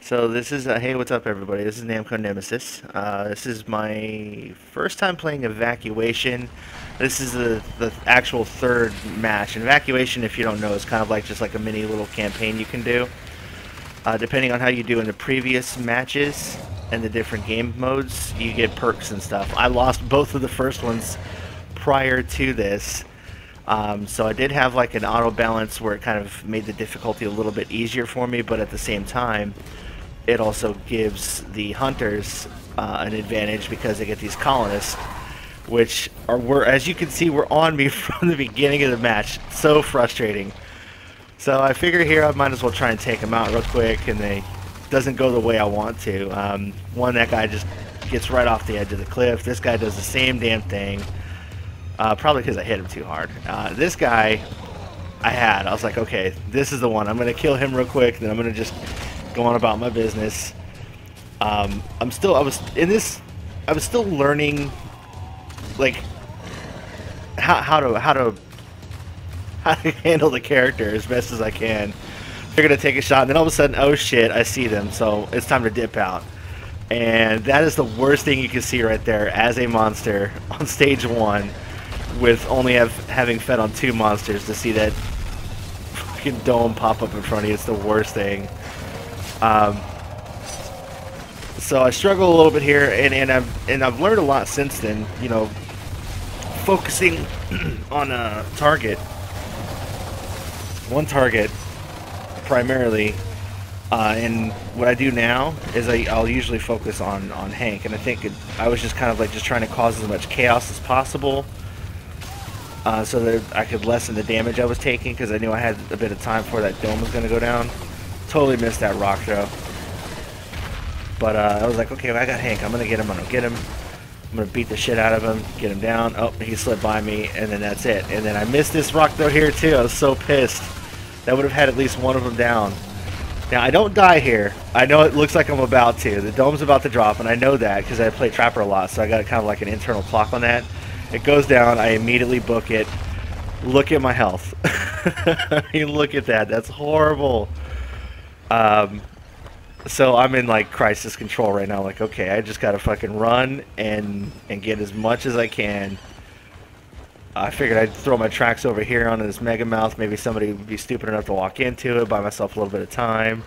So this is hey, what's up, everybody? This is Namco Nemesis. This is my first time playing Evacuation. This is the actual third match. And Evacuation, if you don't know, is kind of like just like a mini little campaign you can do. Depending on how you do in the previous matches and the different game modes, you get perks and stuff. I lost both of the first ones prior to this. So I did have like an auto balance where it kind of made the difficulty a little bit easier for me, but at the same time, it also gives the hunters an advantage because they get these colonists, which were, as you can see, were on me from the beginning of the match. So frustrating. So I figure here I might as well try and take them out real quick, and they doesn't go the way I want to. That guy just gets right off the edge of the cliff. This guy does the same damn thing. Probably because I hit him too hard. This guy, I was like, okay, this is the one. I'm going to kill him real quick, then I'm going to just go on about my business. I was still learning, like, how to handle the character as best as I can. Figured to take a shot, and then all of a sudden, oh shit, I see them, so it's time to dip out. And that is the worst thing you can see right there as a monster on stage 1. With only having fed on 2 monsters, to see that fucking dome pop up in front of you, it's the worst thing. So I struggle a little bit here, and I've learned a lot since then. You know, focusing on a target, one target primarily. And what I do now is I'll usually focus on Hank, and I think I was just kind of like just trying to cause as much chaos as possible. So that I could lessen the damage I was taking, because I knew I had a bit of time before that dome was going to go down. Totally missed that rock throw. But I was like, okay, well, I got Hank. I'm going to get him. I'm going to get him. I'm going to beat the shit out of him. Get him down. Oh, he slipped by me, and then that's it. And then I missed this rock throw here, too. I was so pissed. That would have had at least one of them down. Now, I don't die here. I know it looks like I'm about to. The dome's about to drop, and I know that because I play Trapper a lot, so I got kind of like an internal clock on that. It goes down, I immediately book it. Look at my health. I mean, look at that. That's horrible. So I'm in like crisis control right now. Like, okay, I just gotta fucking run and get as much as I can. I figured I'd throw my tracks over here onto this mega mouth. Maybe somebody would be stupid enough to walk into it. Buy myself a little bit of time.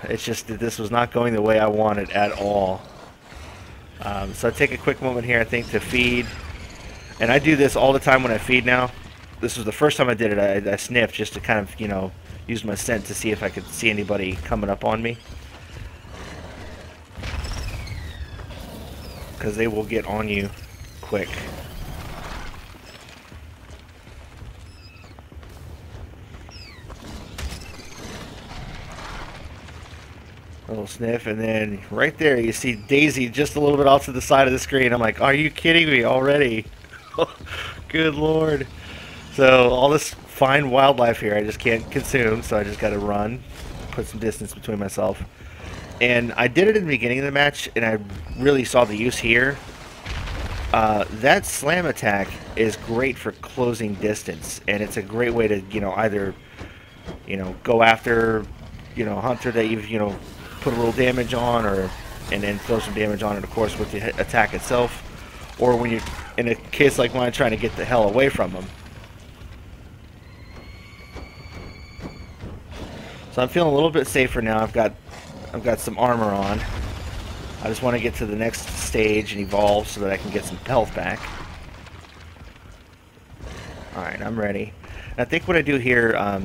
It's just that this was not going the way I wanted at all. So I take a quick moment here, I think, to feed. And I do this all the time when I feed now. This was the first time I did it. I sniffed just to kind of, you know, use my scent to see if I could see anybody coming up on me. Because they will get on you quick. A little sniff, and then right there you see Daisy just a little bit off to the side of the screen. I'm like, are you kidding me already? Good lord. So all this fine wildlife here I just can't consume, so I just gotta run, put some distance between myself. And I did it in the beginning of the match, and I really saw the use here. That slam attack is great for closing distance, and it's a great way to, you know, either, you know, go after, you know, a hunter that you've, you know, put a little damage on, and then throw some damage on it, of course, with the attack itself, or when you're in a case like mine trying to get the hell away from them. So I'm feeling a little bit safer now. I've got some armor on. I just want to get to the next stage and evolve so that I can get some health back. Alright, I'm ready. And I think what I do here, I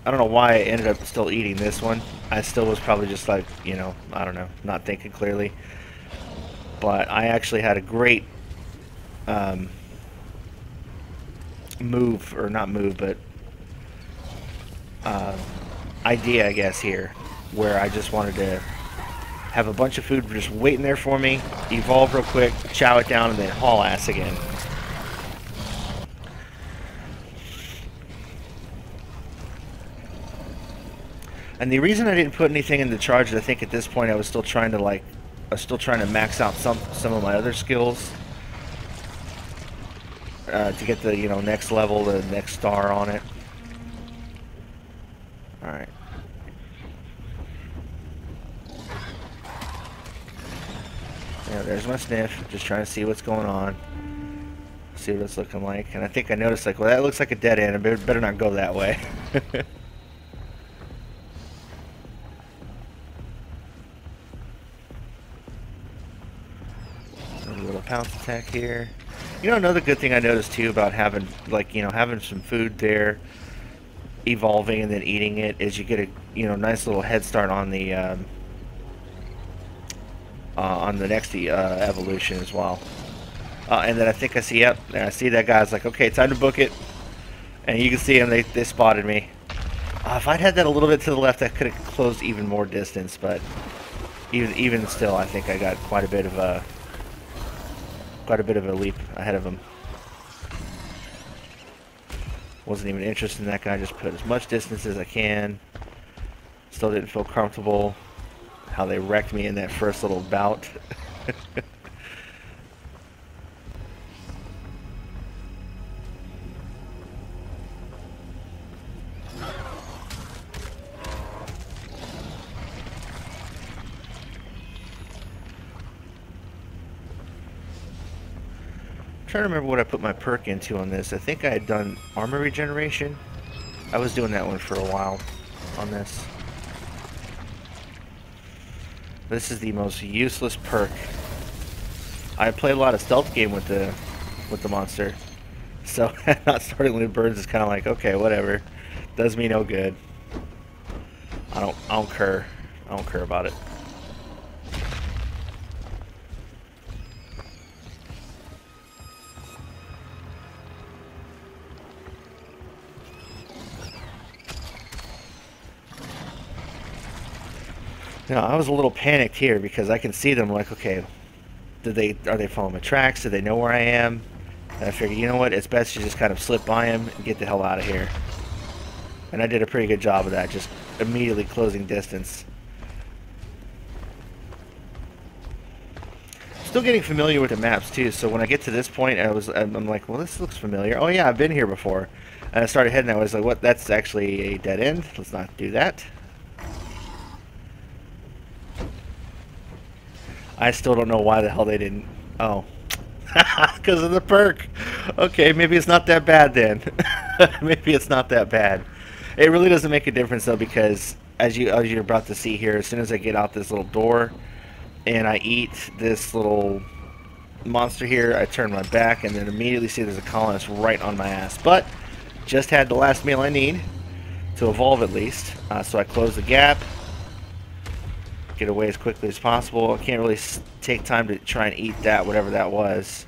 don't know why I ended up still eating this one. I still was probably just like, you know, I don't know, not thinking clearly. But I actually had a great move, or not move, but idea, I guess, here, where I just wanted to have a bunch of food just waiting there for me, evolve real quick, chow it down, and then haul ass again. And the reason I didn't put anything in the charge is I think at this point I was still trying to max out some of my other skills to get the, you know, next level, the next star on it. All right. there's my sniff. Just trying to see what's going on. See what it's looking like. And I think I noticed, like, well, that looks like a dead end. I better not go that way. A little pounce attack here. You know, another good thing I noticed too about having, like, you know, having some food there, evolving and then eating it, is you get a, you know, nice little head start on the next evolution as well. And then I think I see, yep, I see that guy's like, okay, time to book it. And you can see them, they spotted me. If I'd had that a little bit to the left, I could have closed even more distance, but even still, I think I got quite a bit of a leap ahead of him. Wasn't even interested in that guy, just put as much distance as I can. Still didn't feel comfortable how they wrecked me in that first little bout. I'm trying to remember what I put my perk into on this. I think I had done armor regeneration. I was doing that one for a while on this. This is the most useless perk. I play a lot of stealth game with the monster, so not starting with birds is kind of like, okay, whatever. Does me no good. I don't care. I don't care about it. You know, I was a little panicked here because I can see them like, okay, are they following my tracks? Do they know where I am? And I figured, you know what, it's best to just kind of slip by him and get the hell out of here. And I did a pretty good job of that, just immediately closing distance. Still getting familiar with the maps too, so when I get to this point, I'm like, well, this looks familiar. Oh yeah, I've been here before. And I started heading, I was like, what, that's actually a dead end. Let's not do that. I still don't know why the hell they didn't. Oh, because of the perk. Okay, maybe it's not that bad then. Maybe it's not that bad. It really doesn't make a difference though, because as you're about to see here, as soon as I get out this little door and I eat this little monster here, I turn my back and then immediately see there's a colonist right on my ass. But just had the last meal I need to evolve at least, so I close the gap. Get away as quickly as possible. I can't really take time to try and eat that, whatever that was.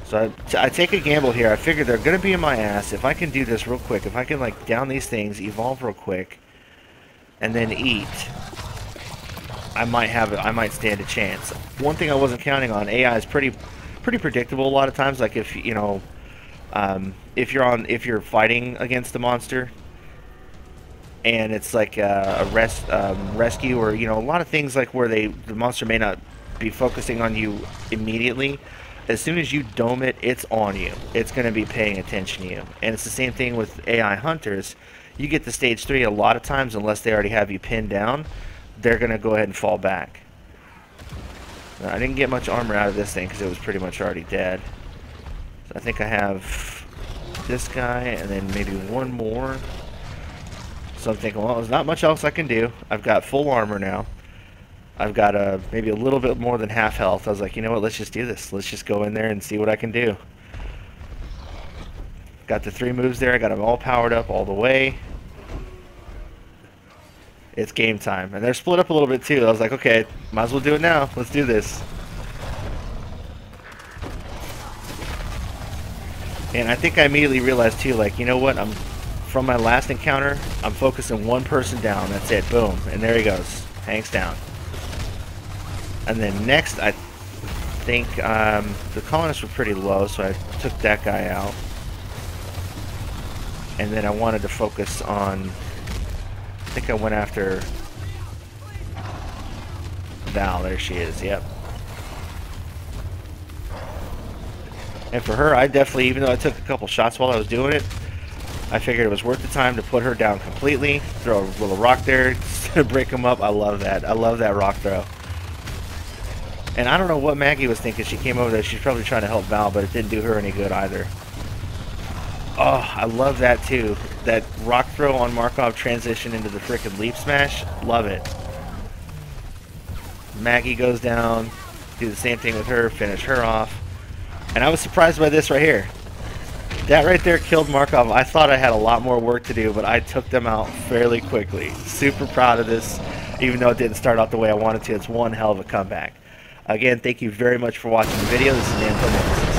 So I take a gamble here. I figure they're going to be in my ass. If I can do this real quick, if I can like down these things, evolve real quick, and then eat, I might stand a chance. One thing I wasn't counting on, AI is pretty predictable a lot of times. Like if you know, if you're fighting against a monster, and it's like a rescue, or you know, a lot of things like where the monster may not be focusing on you immediately. As soon as you dome it, it's on you. It's going to be paying attention to you. And it's the same thing with AI hunters. You get to stage 3 a lot of times, unless they already have you pinned down, they're going to go ahead and fall back. Now, I didn't get much armor out of this thing because it was pretty much already dead. So I think I have this guy and then maybe one more. So I'm thinking, well, there's not much else I can do. I've got full armor now. I've got maybe a little bit more than half health. I was like, you know what, let's just do this. Let's just go in there and see what I can do. Got the 3 moves there. I got them all powered up all the way. It's game time. And they're split up a little bit too. I was like, okay, might as well do it now. Let's do this. And I think I immediately realized too, like, you know what, from my last encounter, I'm focusing one person down. That's it. Boom. And there he goes. Hanks down. And then next, I think the colonists were pretty low, so I took that guy out. And then I wanted to focus on, I think I went after Val. There she is. Yep. And for her, I definitely, even though I took a couple shots while I was doing it, I figured it was worth the time to put her down completely, throw a little rock there to break them up. I love that. I love that rock throw. And I don't know what Maggie was thinking. She came over there. She's probably trying to help Val, but it didn't do her any good either. Oh, I love that too. That rock throw on Markov transition into the frickin' leap smash. Love it. Maggie goes down. Do the same thing with her. Finish her off. And I was surprised by this right here. That right there killed Markov. I thought I had a lot more work to do, but I took them out fairly quickly. Super proud of this, even though it didn't start out the way I wanted to. It's one hell of a comeback. Again, thank you very much for watching the video. This is Dan.